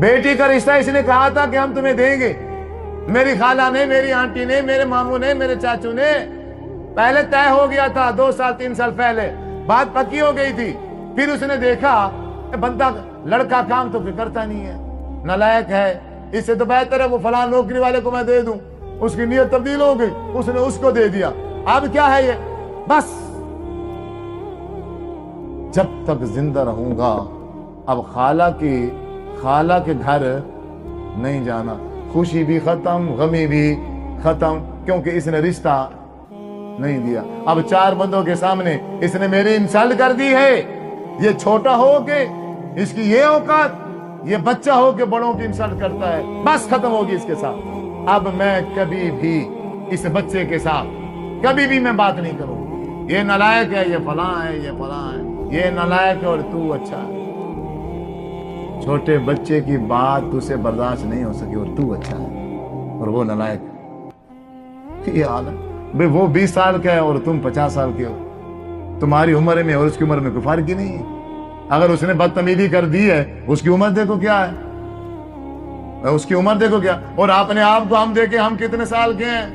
بیٹی کا رشتہ اس نے کہا تھا کہ ہم تمہیں دیں گے، میری خالہ نے، میری آنٹی نے، میرے ماموں نے، میرے چاچو نے پہلے طے ہو گیا تھا، 2 سال 3 سال پہلے بات پکی ہو گئی تھی۔ پھر اس نے دیکھا بندہ لڑکا کام تو کرتا نہیں ہے، نالائق ہے، اس سے تو بہتر ہے وہ فلاں نوکری والے کو میں دے دوں۔ اس کی نیت تبدیل ہو گئی، اس نے اس کو دے دیا۔ اب کیا ہے یہ؟ بس جب تک زندہ رہوں گا اب خالہ کے گھر نہیں جانا، خوشی بھی ختم، غمی بھی ختم، کیونکہ اس نے رشتہ نہیں دیا۔ اب 4 بندوں کے سامنے اس نے میری انسلٹ کر دی ہے، یہ چھوٹا ہو کے اس کی یہ اوقات، یہ بچہ ہو کے بڑوں کی انسلٹ کرتا ہے، بس ختم ہوگی اس کے ساتھ۔ اب میں کبھی بھی اس بچے کے ساتھ کبھی بھی میں بات نہیں کروں، یہ نالائق ہے، یہ فلاں ہے، یہ فلاں ہے، یہ نالائق ہے اور تو اچھا ہے۔ چھوٹے بچے کی بات تجھے برداشت نہیں ہو سکی اور تو اچھا ہے اور وہ نالائق ہے۔ یہ حال ہے بھئی، وہ 20 سال کا ہے اور تم 50 سال کے ہو، تمہاری عمر میں اور اس کی عمر میں کوئی فرق ہی نہیں ہے۔ اگر اس نے بدتمیزی کر دی ہے، اس کی عمر دیکھو کیا ہے، اس کی عمر دیکھو کیا، اور اپنے آپ کو ہم دیکھیں ہم کتنے سال کے ہیں،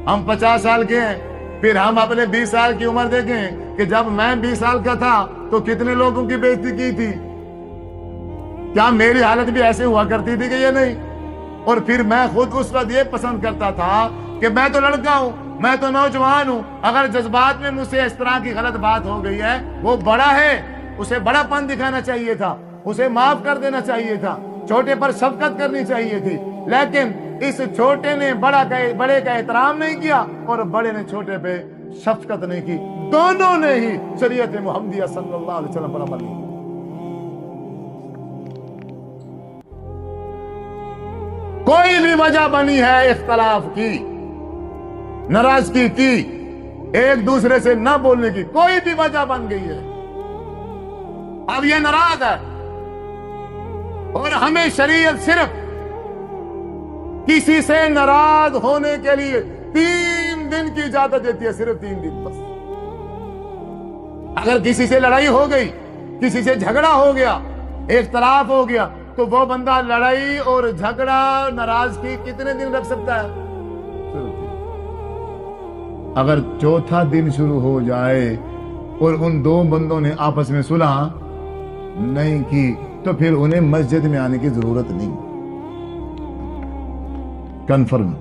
ہم 50 سال کے ہیں، پھر ہم اپنے 20 سال کی عمر دیکھیں کہ جب میں 20 سال کا تھا تو کتنے لوگوں کی بےعزتی کی تھی، کیا میری حالت بھی ایسے ہوا کرتی تھی کہ یہ نہیں؟ اور پھر میں خود اس وقت یہ پسند کرتا تھا کہ میں تو لڑکا ہوں، میں تو نوجوان ہوں، اگر جذبات میں مجھ سے اس طرح کی غلط بات ہو گئی ہے، وہ بڑا ہے، اسے بڑا پن دکھانا چاہیے تھا، اسے معاف کر دینا چاہیے تھا، چھوٹے پر شفقت کرنی چاہیے تھی، لیکن اس چھوٹے نے بڑے کا احترام نہیں کیا اور بڑے نے چھوٹے پہ شفقت نہیں کی، دونوں نے ہی شریعت محمدیہ صلی اللہ علیہ وسلم پر عمل نہیں کیا۔ کوئی بھی وجہ بنی ہے اختلاف کی، ناراضگی کی، ایک دوسرے سے نہ بولنے کی، کوئی بھی وجہ بن گئی ہے، اب یہ ناراض ہے اور ہمیں شریعت صرف کسی سے ناراض ہونے کے لیے 3 دن کی اجازت دیتی ہے، صرف 3 دن بس۔ اگر کسی سے لڑائی ہو گئی، کسی سے جھگڑا ہو گیا، اختلاف ہو گیا، تو وہ بندہ لڑائی اور جھگڑا ناراضگی کتنے دن رکھ سکتا ہے؟ اگر 4تھا دن شروع ہو جائے اور ان 2 بندوں نے آپس میں صلح نہیں کی تو پھر انہیں مسجد میں آنے کی ضرورت نہیں، کنفرم۔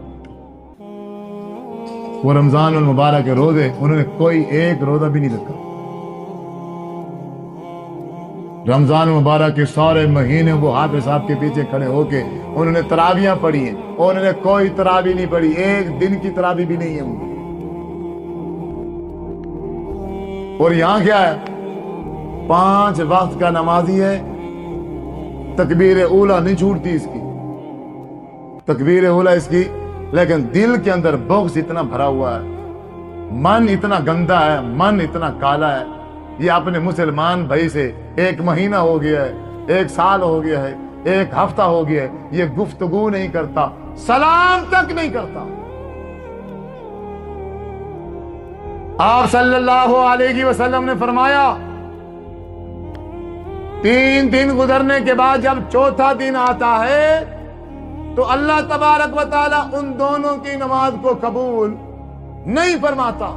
وہ رمضان المبارک کے روزے انہوں نے کوئی ایک روزہ بھی نہیں رکھا، رمضان مبارک کے سارے مہینے وہ حافظ صاحب کے پیچھے کھڑے ہو کے انہوں نے تراویحاں پڑھی ہیں اور انہوں نے کوئی تراویح نہیں پڑھی، ایک دن کی تراویح بھی نہیں ہے ان کی۔ اور یہاں کیا ہے، 5 وقت کا نمازی ہے، تکبیر اولا نہیں چھوٹتی اس کی، تکبیر اولا اس کی، لیکن دل کے اندر بغض اتنا بھرا ہوا ہے، من اتنا گندا ہے، من اتنا کالا ہے، یہ اپنے مسلمان بھائی سے 1 مہینہ ہو گیا ہے، 1 سال ہو گیا ہے، 1 ہفتہ ہو گیا ہے، یہ گفتگو نہیں کرتا، سلام تک نہیں کرتا۔ آپ صلی اللہ علیہ وسلم نے فرمایا 3 دن گزرنے کے بعد جب 4تھا دن آتا ہے تو اللہ تبارک و تعالی ان دونوں کی نماز کو قبول نہیں فرماتا۔